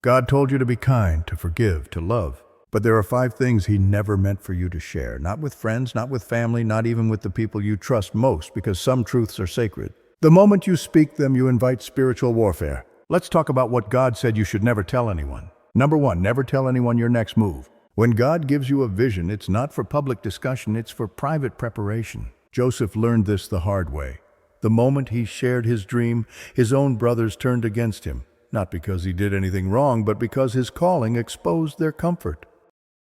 God told you to be kind, to forgive, to love. But there are 5 things He never meant for you to share. Not with friends, not with family, not even with the people you trust most, because some truths are sacred. The moment you speak them, you invite spiritual warfare. Let's talk about what God said you should never tell anyone. Number 1, never tell anyone your next move. When God gives you a vision, it's not for public discussion, it's for private preparation. Joseph learned this the hard way. The moment he shared his dream, his own brothers turned against him, not because he did anything wrong, but because his calling exposed their comfort.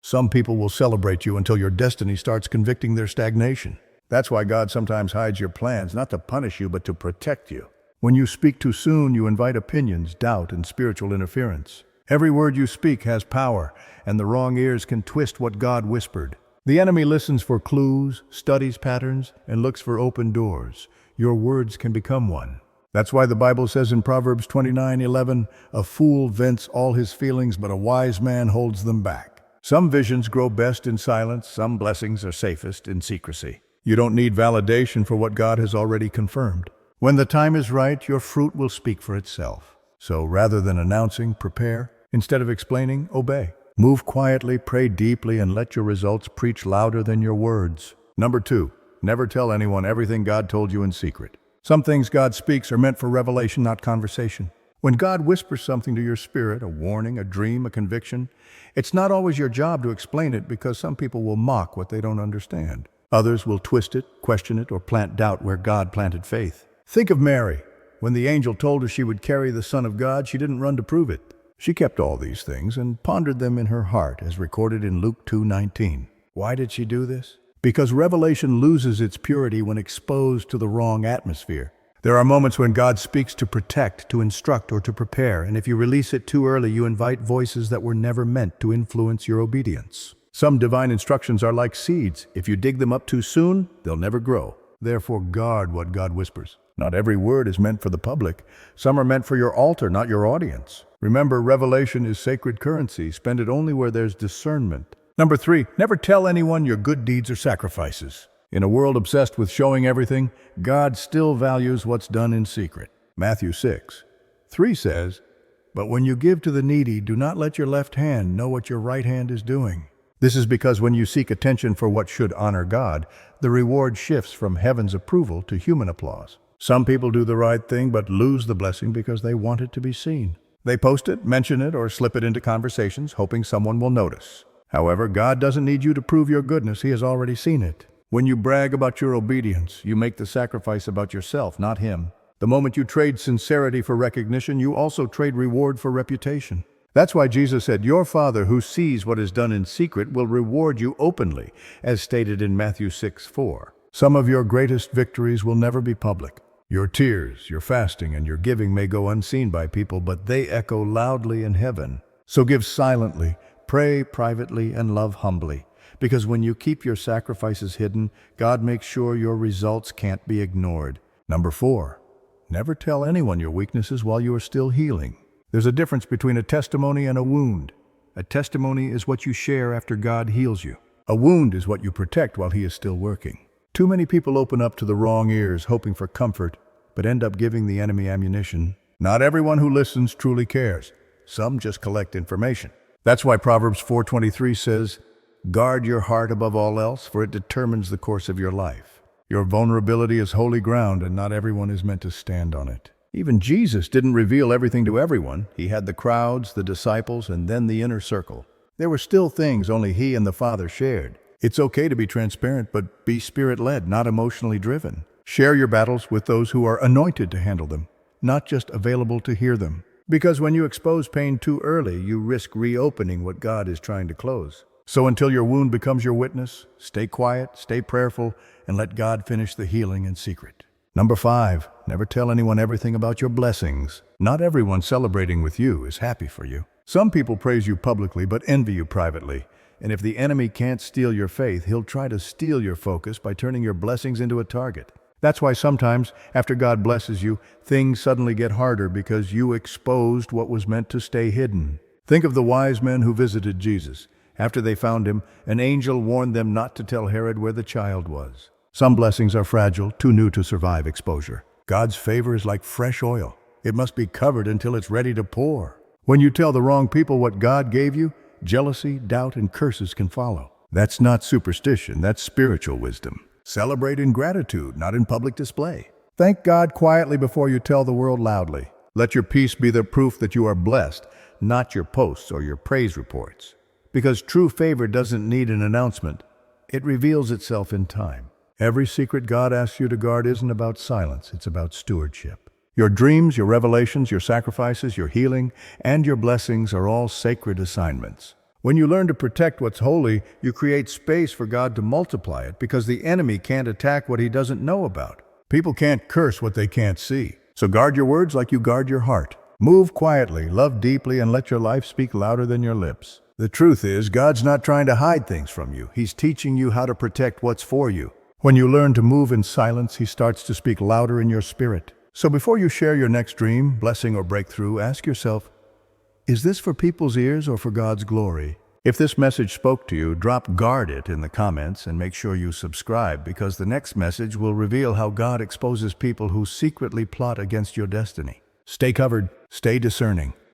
Some people will celebrate you until your destiny starts convicting their stagnation. That's why God sometimes hides your plans, not to punish you, but to protect you. When you speak too soon, you invite opinions, doubt, and spiritual interference. Every word you speak has power, and the wrong ears can twist what God whispered. The enemy listens for clues, studies patterns, and looks for open doors. Your words can become one. That's why the Bible says in Proverbs 29:11, "A fool vents all his feelings, but a wise man holds them back." Some visions grow best in silence, some blessings are safest in secrecy. You don't need validation for what God has already confirmed. When the time is right, your fruit will speak for itself. So rather than announcing, prepare. Instead of explaining, obey. Move quietly, pray deeply, and let your results preach louder than your words. Number 2, never tell anyone everything God told you in secret. Some things God speaks are meant for revelation, not conversation. When God whispers something to your spirit, a warning, a dream, a conviction, it's not always your job to explain it, because some people will mock what they don't understand. Others will twist it, question it, or plant doubt where God planted faith. Think of Mary. When the angel told her she would carry the Son of God, she didn't run to prove it. She kept all these things and pondered them in her heart, as recorded in Luke 2:19. Why did she do this? Because revelation loses its purity when exposed to the wrong atmosphere. There are moments when God speaks to protect, to instruct, or to prepare, and if you release it too early, you invite voices that were never meant to influence your obedience. Some divine instructions are like seeds. If you dig them up too soon, they'll never grow. Therefore, guard what God whispers. Not every word is meant for the public. Some are meant for your altar, not your audience. Remember, revelation is sacred currency. Spend it only where there's discernment. Number 3, never tell anyone your good deeds or sacrifices. In a world obsessed with showing everything, God still values what's done in secret. Matthew 6:3 says, "But when you give to the needy, do not let your left hand know what your right hand is doing." This is because when you seek attention for what should honor God, the reward shifts from heaven's approval to human applause. Some people do the right thing but lose the blessing because they want it to be seen. They post it, mention it, or slip it into conversations, hoping someone will notice. However, God doesn't need you to prove your goodness. He has already seen it. When you brag about your obedience, you make the sacrifice about yourself, not Him. The moment you trade sincerity for recognition, you also trade reward for reputation. That's why Jesus said, "Your Father who sees what is done in secret will reward you openly," as stated in Matthew 6:4. Some of your greatest victories will never be public. Your tears, your fasting, and your giving may go unseen by people, but they echo loudly in heaven. So give silently, pray privately, and love humbly. Because when you keep your sacrifices hidden, God makes sure your results can't be ignored. Number 4, never tell anyone your weaknesses while you are still healing. There's a difference between a testimony and a wound. A testimony is what you share after God heals you. A wound is what you protect while He is still working. Too many people open up to the wrong ears, hoping for comfort, but end up giving the enemy ammunition. Not everyone who listens truly cares. Some just collect information. That's why Proverbs 4:23 says, "Guard your heart above all else, for it determines the course of your life." Your vulnerability is holy ground, and not everyone is meant to stand on it. Even Jesus didn't reveal everything to everyone. He had the crowds, the disciples, and then the inner circle. There were still things only He and the Father shared. It's okay to be transparent, but be Spirit-led, not emotionally driven. Share your battles with those who are anointed to handle them, not just available to hear them. Because when you expose pain too early, you risk reopening what God is trying to close. So until your wound becomes your witness, stay quiet, stay prayerful, and let God finish the healing in secret. Number 5, never tell anyone everything about your blessings. Not everyone celebrating with you is happy for you. Some people praise you publicly but envy you privately. And if the enemy can't steal your faith, he'll try to steal your focus by turning your blessings into a target. That's why sometimes, after God blesses you, things suddenly get harder because you exposed what was meant to stay hidden. Think of the wise men who visited Jesus. After they found Him, an angel warned them not to tell Herod where the child was. Some blessings are fragile, too new to survive exposure. God's favor is like fresh oil. It must be covered until it's ready to pour. When you tell the wrong people what God gave you, jealousy, doubt, and curses can follow. That's not superstition, that's spiritual wisdom. Celebrate in gratitude, not in public display. Thank God quietly before you tell the world loudly. Let your peace be the proof that you are blessed, not your posts or your praise reports. Because true favor doesn't need an announcement. It reveals itself in time. Every secret God asks you to guard isn't about silence, it's about stewardship. Your dreams, your revelations, your sacrifices, your healing, and your blessings are all sacred assignments. When you learn to protect what's holy, you create space for God to multiply it because the enemy can't attack what he doesn't know about. People can't curse what they can't see. So guard your words like you guard your heart. Move quietly, love deeply, and let your life speak louder than your lips. The truth is, God's not trying to hide things from you. He's teaching you how to protect what's for you. When you learn to move in silence, He starts to speak louder in your spirit. So before you share your next dream, blessing, or breakthrough, ask yourself, is this for people's ears or for God's glory? If this message spoke to you, drop "guard it" in the comments and make sure you subscribe, because the next message will reveal how God exposes people who secretly plot against your destiny. Stay covered, stay discerning.